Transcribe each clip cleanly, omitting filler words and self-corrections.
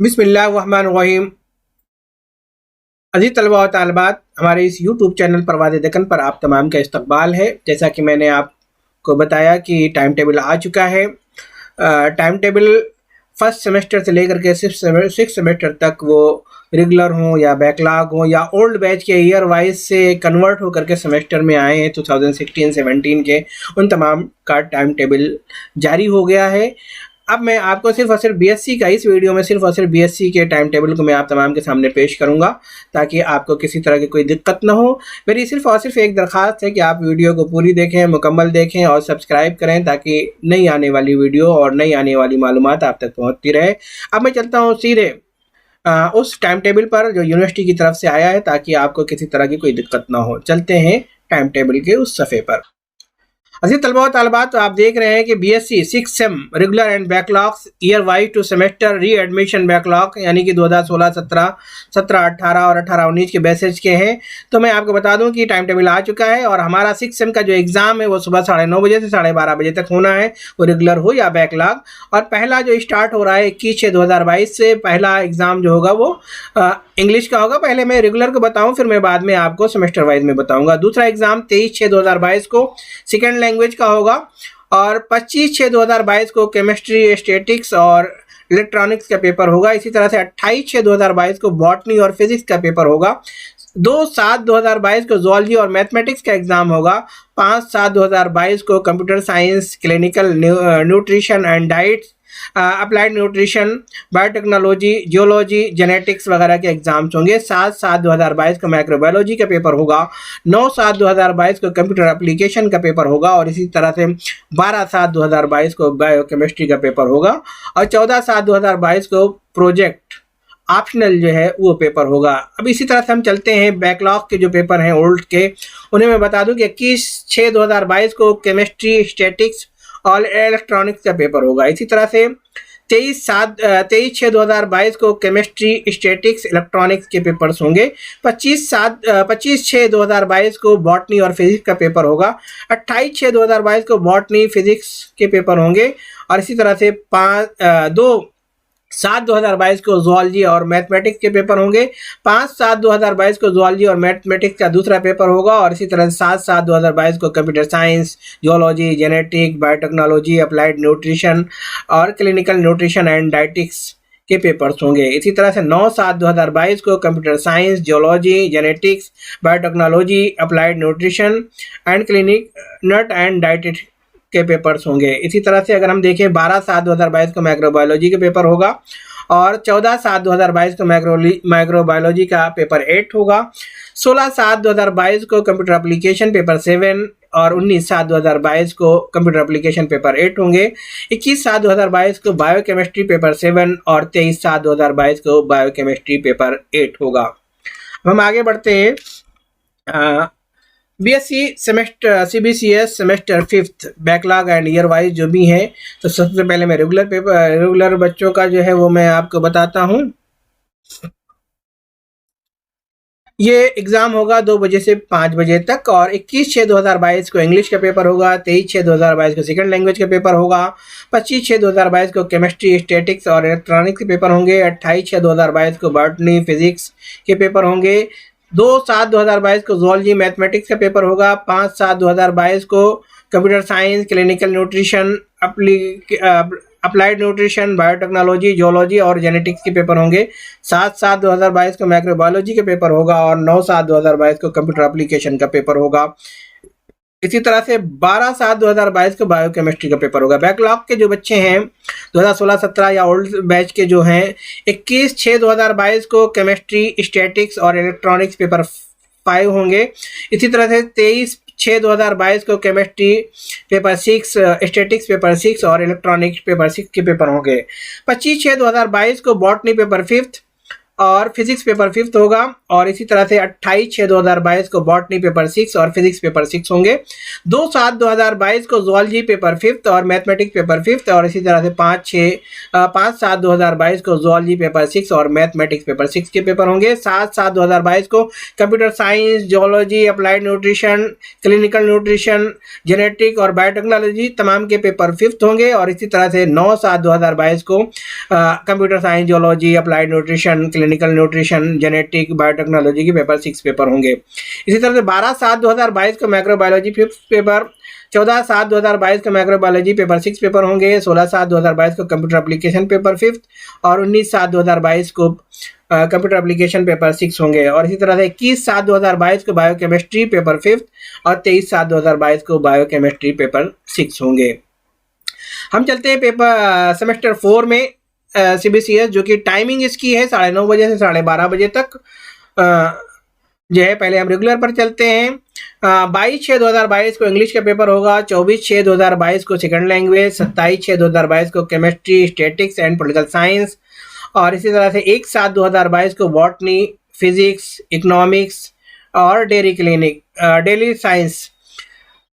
बिस्मिल्लाहिर्रहमानिर्रहीम। अज़ीज़ तलबा व तालिबात, हमारे इस यूट्यूब चैनल परवाज़ दक्कन पर आप तमाम का इस्तकबाल है। जैसा कि मैंने आपको बताया कि टाइम टेबल आ चुका है। टाइम टेबल फर्स्ट सेमेस्टर से लेकर के सिक्स सेमेस्टर तक वो रेगुलर हों या बैकलॉग हों या ओल्ड बैच के ईयर वाइज से कन्वर्ट होकर के सेमेस्टर में आए हैं 2016-17 के, उन तमाम का टाइम टेबल जारी हो गया है। अब मैं आपको सिर्फ और सिर्फ बीएससी का इस वीडियो में सिर्फ और सिर्फ बीएससी के टाइम टेबल को मैं आप तमाम के सामने पेश करूंगा ताकि आपको किसी तरह की कोई दिक्कत ना हो। मेरी सिर्फ और सिर्फ एक दरख्वास्त है कि आप वीडियो को पूरी देखें, मुकम्मल देखें और सब्सक्राइब करें ताकि नई आने वाली वीडियो और नई आने वाली मालूमात आप तक पहुँचती रहे। अब मैं चलता हूँ सीधे उस टाइम टेबल पर जो यूनिवर्सिटी की तरफ से आया है ताकि आपको किसी तरह की कोई दिक्कत ना हो। चलते हैं टाइम टेबल के उस सफ़े पर। अज़ीज़ तलबा व तालिबात, तो आप देख रहे हैं कि BSc 6 same regular and backlogs year wise to semester री एडमिशन बैकलॉग यानी कि 2016-17, 17-18 और 18-19 के बैसेज के हैं। तो मैं आपको बता दूं कि टाइम टेबल आ चुका है और हमारा 6 सेम का जो एग्ज़ाम है वो सुबह 9:30 बजे से 12:30 बजे तक होना है, वो रेगुलर हो या बैकलॉग। और पहला जो स्टार्ट हो रहा है 21/6/2022 से पहला एग्ज़ाम जो होगा वो इंग्लिश का होगा। पहले मैं रेगुलर को बताऊँ, फिर मैं बाद में आपको सेमेस्टर वाइज में बताऊँगा। दूसरा एग्ज़ाम 23/6/2022 को सेकेंड लैंग्वेज का होगा और 25/6/2022 को केमिस्ट्री, स्टैटिक्स और इलेक्ट्रॉनिक्स का पेपर होगा। इसी तरह से 28/6/2022 को बॉटनी और फिजिक्स का पेपर होगा। 2/7/2022 को जूलॉजी और मैथमेटिक्स का एग्जाम होगा। 5/7/2022 को computer science, clinical nutrition and diets, applied nutrition, biotechnology, geology, genetics वगैरह के एग्जाम्स होंगे। 7/7/2022 को माइक्रोबायोलॉजी का पेपर होगा। 9/7/2022 को कंप्यूटर एप्लीकेशन का पेपर होगा और इसी तरह से 12/7/2022 को बायोकेमिस्ट्री का पेपर होगा और 14/7/2022 को प्रोजेक्ट ऑप्शनल जो है वो पेपर होगा। अब इसी तरह से हम चलते हैं बैकलॉग के जो पेपर हैं ओल्ड के, उन्हें मैं बता दूं कि 21/6/2022 को केमिस्ट्री, स्टैटिक्स और इलेक्ट्रॉनिक्स का पेपर होगा। इसी तरह से 23/6/2022 को केमिस्ट्री, स्टैटिक्स, इलेक्ट्रॉनिक्स के पेपर्स होंगे। 25/6/2022 को बॉटनी और फिजिक्स का पेपर होगा। 28/6/2022 को बॉटनी, फिजिक्स के पेपर होंगे और इसी तरह से 2/7/2022 को जूलॉजी और मैथमेटिक्स के पेपर होंगे। 5/7/2022 को जूलॉजी और मैथमेटिक्स का दूसरा पेपर होगा और इसी तरह 7/7/2022 को computer science, geology, genetic, biotechnology, applied nutrition और क्लिनिकल न्यूट्रिशन एंड डाइटिक्स के पेपर्स होंगे। इसी तरह से 9/7/2022 को computer science, geology, genetics, biotechnology, applied nutrition and clinic nut and dietetics के पेपर्स होंगे। इसी तरह से अगर हम देखें 12/7/2022 को माइक्रोबायोलॉजी का पेपर होगा और 14/7/2022 को माइक्रोबायोलॉजी का पेपर 8 होगा। 16/7/2022 को कंप्यूटर एप्लीकेशन पेपर 7 और 19/7/2022 को कंप्यूटर एप्लीकेशन पेपर 8 होंगे। 21/7/2022 को बायोकेमिस्ट्री पेपर 7 और 23/7/2022 को बायोकेमिस्ट्री पेपर 8 होगा। हम आगे बढ़ते हैं। BSc semester CBCS semester 5th backlog and year wise जो भी हैं, तो सबसे पहले मैं रेगुलर बच्चों का जो है वो मैं आपको बताता हूँ। ये एग्ज़ाम होगा 2 बजे से 5 बजे तक और 21/6/2022 को इंग्लिश का पेपर होगा। 23/6/2022 को सेकंड लैंग्वेज का पेपर होगा। 25/6/2022 को केमिस्ट्री, स्टैटिक्स और इलेक्ट्रॉनिक्स के पेपर होंगे। 28/6/2022 को बॉटनी, फिजिक्स के पेपर होंगे। 2/7/2022 को जूलॉजी, मैथमेटिक्स का पेपर होगा। 5/7/2022 को computer science, clinical nutrition, applied nutrition, biotechnology, geology और जेनेटिक्स के पेपर होंगे। 7/7/2022 को माइक्रोबायोलॉजी का पेपर होगा और 9/7/2022 को कंप्यूटर एप्लीकेशन का पेपर होगा। इसी तरह से 12/7/2022 को बायोकेमिस्ट्री का पेपर होगा। बैकलॉग के जो बच्चे हैं 2016-17 या ओल्ड बैच के जो हैं, 21/6/2022 को केमिस्ट्री, स्टैटिक्स और इलेक्ट्रॉनिक्स पेपर 5 होंगे। इसी तरह से 23/6/2022 को केमिस्ट्री पेपर 6, स्टैटिक्स पेपर 6 और इलेक्ट्रॉनिक्स पेपर 6 के पेपर होंगे। 25/6/2022 को बॉटनी पेपर 5th और फिजिक्स पेपर 5 होगा। और इसी तरह से 28/6/2022 को बॉटनी पेपर 6 और फिजिक्स पेपर 6 होंगे। 2/7/2022 को जूलॉजी पेपर 5 और मैथमेटिक्स पेपर 5 और इसी तरह से 5/7/2022 को जूलॉजी पेपर 6 और मैथमेटिक्स पेपर 6 के पेपर होंगे। 7/7/2022 को computer science, geology, applied nutrition, clinical nutrition, genetic और बायोटेक्नोलॉजी तमाम के पेपर 5 होंगे। और इसी तरह से 9/7/2022 को computer science, geology, applied nutrition, clinical nutrition, genetic, biotechnology के पेपर 6 पेपर होंगे। इसी तरह से 12/7/2022 को माइक्रोबायोलॉजी 5th पेपर, 14/7/2022 को माइक्रोबायोलॉजी पेपर 6 पेपर होंगे। 16/7/2022 को कंप्यूटर एप्लीकेशन पेपर 5th और 19/7/2022 को कंप्यूटर एप्लीकेशन पेपर 6 होंगे। और इसी तरह से 21/7/2022 को बायोकेमिस्ट्री पेपर 5th और 23/7/2022 को बायोकेमिस्ट्री पेपर 6 होंगे। हम चलते हैं पेपर सेमेस्टर 4 में CBCS, जो कि टाइमिंग इसकी है 9:30 बजे से 12:30 बजे तक जो है। पहले हम रेगुलर पर चलते हैं। 22/6/2022 को इंग्लिश का पेपर होगा। 24/6/2022 को सेकंड लैंग्वेज। 27/6/2022 को chemistry, statics and political science. और इसी तरह से 1/7/2022 को बॉटनी, फिजिक्स, इकोनॉमिक्स और डेली साइंस।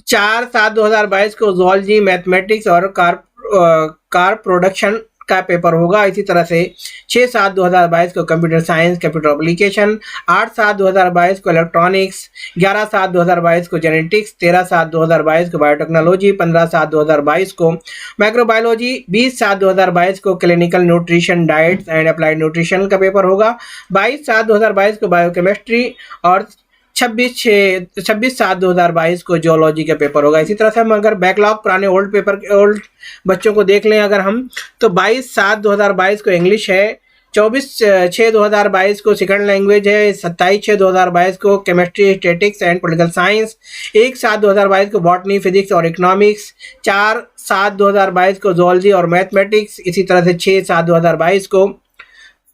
4/7/2022 को जूलॉजी, मैथमेटिक्स और कार प्रोडक्शन का पेपर होगा। इसी तरह से 6/7/2022 को कंप्यूटर साइंस, कंप्यूटर एप्लीकेशन। 8/7/2022 को इलेक्ट्रॉनिक्स। 11/7/2022 को जेनेटिक्स। 13/7/2022 को बायोटेक्नोलॉजी। 15/7/2022 को माइक्रोबायोलॉजी। 20/7/2022 को clinical nutrition, diets and applied nutrition का पेपर होगा। 22/7/2022 को बायोकेमिस्ट्री और 26/7/2022 को जियोलॉजी का पेपर होगा। इसी तरह से हम अगर बैकलॉग पुराने ओल्ड बच्चों को देख लें अगर हम, तो 22/7/2022 को इंग्लिश है। 24/6/2022 को सेकंड लैंग्वेज है। 27/6/2022 को chemistry, statics and political science. 1/7/2022 को बॉटनी, फिजिक्स और इकोनॉमिक्स। 4/7/2022 को जूलॉजी और मैथमेटिक्स। इसी तरह से 6/7/2022 को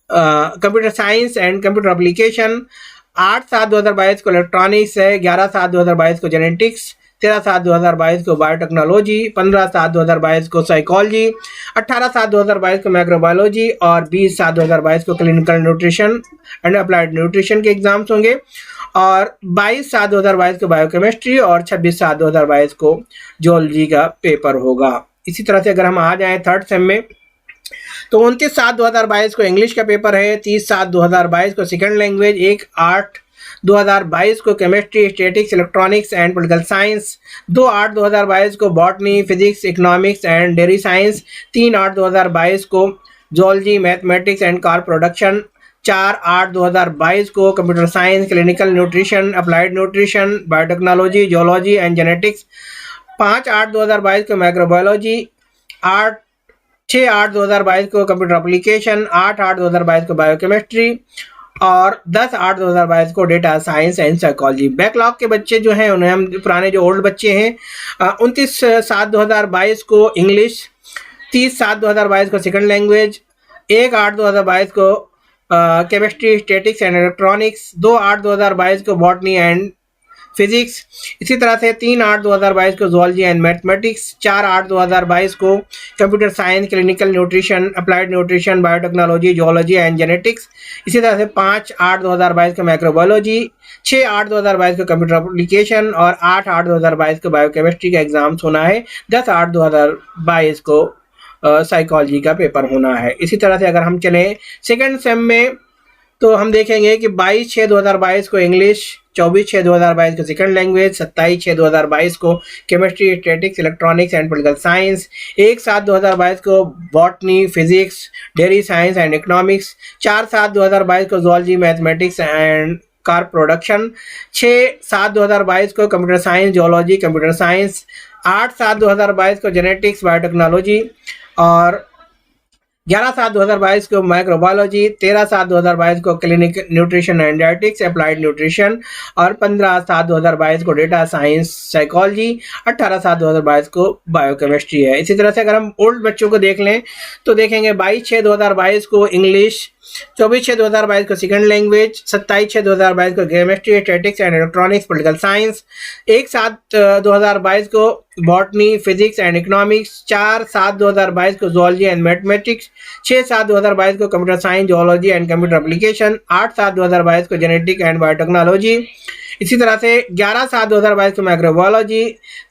computer science and computer application. 8/7/2022 को इलेक्ट्रॉनिक्स है। 11/7/2022 को जेनेटिक्स। 13/7/2022 को बायोटेक्नोलॉजी। 15/7/2022 को साइकोलॉजी। 18/7/2022 को माइक्रोबायोलॉजी और 20/7/2022 को clinical nutrition and applied nutrition के एग्जाम्स होंगे। और 22/7/2022 को बायोकेमिस्ट्री और 26/7/2022 को जियोलॉजी का पेपर होगा। इसी तरह से अगर हम आ जाएं थर्ड सेम में, तो 29/7/2022 को इंग्लिश का पेपर है। 30/7/2022 को सेकंड लैंग्वेज। 1/8/2022 को chemistry, statics, electronics and political science. 2/8/2022 को botany, physics, economics and dairy science. 3/8/2022 को geology, mathematics and car production. 4/8/2022 को computer science, clinical nutrition, applied nutrition, biotechnology, geology and genetics. 5/8/2022 को microbiology. 6/8/2022 को computer application. 8/8/2022 को biochemistry और 10/8/2022 को data science and psychology. Backlog के बच्चे जो हैं उन्हें हम पुराने जो ओल्ड बच्चे हैं 29/7/2022 को इंग्लिश। 30/7/2022 को सेकंड लैंग्वेज। 1/8/2022 को केमिस्ट्री, स्टैटिक्स एंड इलेक्ट्रॉनिक्स। 2/8/2022 को बॉटनी एंड फिजिक्स। इसी तरह से 3/8/2022 को जूलॉजी एंड मैथमेटिक्स। 4/8/2022 को computer science, clinical nutrition, applied nutrition, biotechnology, geology and genetics. इसी तरह से 5/8/2022 को माइक्रोबायोलॉजी। 6/8/2022 को कंप्यूटर एप्लीकेशन और 8/8/2022 को बायोकेमिस्ट्री का एग्जाम्स होना है। 10/8/2022 को साइकोलॉजी का पेपर होना है। इसी तरह से अगर हम चलें सेकेंड सेम में, तो हम देखेंगे कि 22/6/2022 को इंग्लिश। 24/6/2022 को सेकंड लैंग्वेज। 27/6/2022 को chemistry, statics, electronics and political science. 1/7/2022 को botany, physics, dairy science and economics. 4/7/2022 को zoology, mathematics and car production. 6/7/2022 को computer science, geology, computer science. 8/7/2022 को जेनेटिक्स, बायोटेक्नोलॉजी और 11/7/2022 को माइक्रोबायोलॉजी। 13/7/2022 को clinical nutrition and dietetics, applied nutrition और 15/7/2022 को data science, psychology. 18/7/2022 को बायोकेमिस्ट्री है। इसी तरह से अगर हम ओल्ड बच्चों को देख लें तो देखेंगे 22/6/2022 को इंग्लिश। 24/6/2022 को सेकंड लैंग्वेज, 27/6/2022 को chemistry, statics and electronics, political science, 1/7/2022 को बॉटनी, फिजिक्स एंड इकोनॉमिक्स, 4/7/2022 को जूलॉजी एंड मैथमेटिक्स, 6/7/2022 को computer science, geology and computer application, 8/7/2022 को जेनेटिक एंड बायोटेक्नोलॉजी, इसी तरह से 11/7/2022 को माइक्रोबायोलॉजी,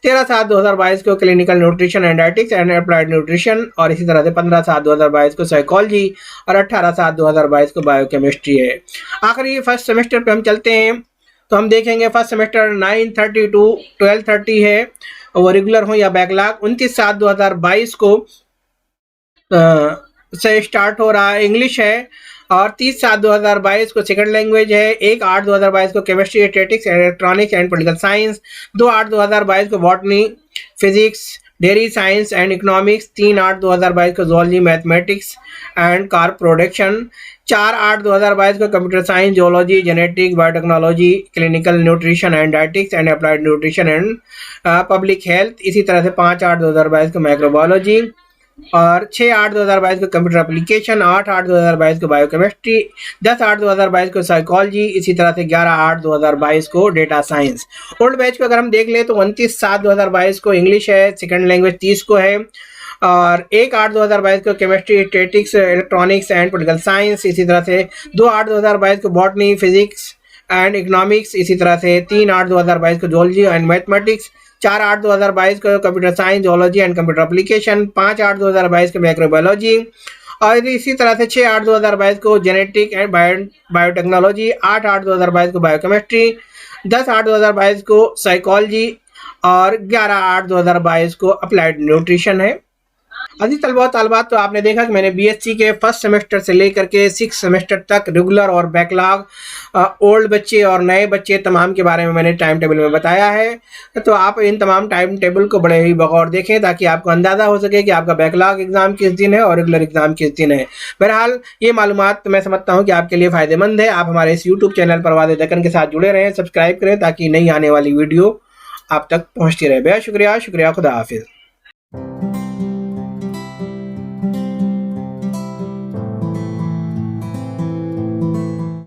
13/7/2022 को clinical nutrition and dietetics and applied nutrition, और इसी तरह से 15/7/2022 को साइकोलॉजी और 18/7/2022 को बायोकेमिस्ट्री है। आखिरी फर्स्ट सेमेस्टर पे हम चलते हैं तो हम देखेंगे फर्स्ट सेमेस्टर 9:30 to 12:30 है, वो रेगुलर हो या बैकलॉग। 29/7/2022 को से स्टार्ट हो रहा है, इंग्लिश है, और 30/7/2022 को सेकंड लैंग्वेज है, 1/8/2022 को chemistry, statics, electronics and political science, 2/8/2022 को botany, physics, dairy science and economics, 3/8/2022 को zoology, mathematics and car production, 4/8/2022 को computer science, geology, genetic, biotechnology, clinical nutrition and dietetics and applied nutrition and public health, इसी तरह से 5/8/2022 को microbiology, और 6/8/2022 को computer application, 8/8/2022 को बायोकेमिस्ट्री, 10/8/2022 को साइकोलॉजी, इसी तरह से 11/8/2022 को डेटा साइंस। ओल्ड बैच को अगर हम देख लें तो 29/7/2022 को इंग्लिश है, सेकंड लैंग्वेज 30 को है, और 1/8/2022 को chemistry, statics, electronics and political science, इसी तरह से 2/8/2022 को बॉटनी, फिजिक्स एंड इकोनॉमिक्स, इसी तरह से 3/8/2022 को जियोलॉजी एंड मैथमेटिक्स, 4/8/2022 को computer science, geology and computer application, 5/8/2022 को माइक्रोबायोलॉजी, और इसी तरह से 6/8/2022 को जेनेटिक एंड बायोटेक्नोलॉजी, 8/8/2022 को बायोकेमिस्ट्री, 10/8/2022 को साइकोलॉजी, और 11/8/2022 को अप्लाइड न्यूट्रिशन है। अजी तलबा तालबात, तो आपने देखा कि मैंने बीएससी के फर्स्ट सेमेस्टर से लेकर के 6 सेमेस्टर तक रेगुलर और बैकलॉग, ओल्ड बच्चे और नए बच्चे तमाम के बारे में मैंने टाइम टेबल में बताया है। तो आप इन तमाम टाइम टेबल को बड़े ही बगौर देखें ताकि आपको अंदाज़ा हो सके कि आपका बैकलॉग एग्ज़ाम किस दिन है और रेगुलर एग्ज़ाम किस दिन है। बहरहाल ये मालूमात मैं समझता हूँ कि आपके लिए फ़ायदेमंद है। आप हमारे इस यूट्यूब चैनल परवाज़ दक्कन के साथ जुड़े रहें, सब्सक्राइब करें ताकि नई आने वाली वीडियो आप तक पहुँचती रहे। बेहद शुक्रिया, खुदा हाफिज़।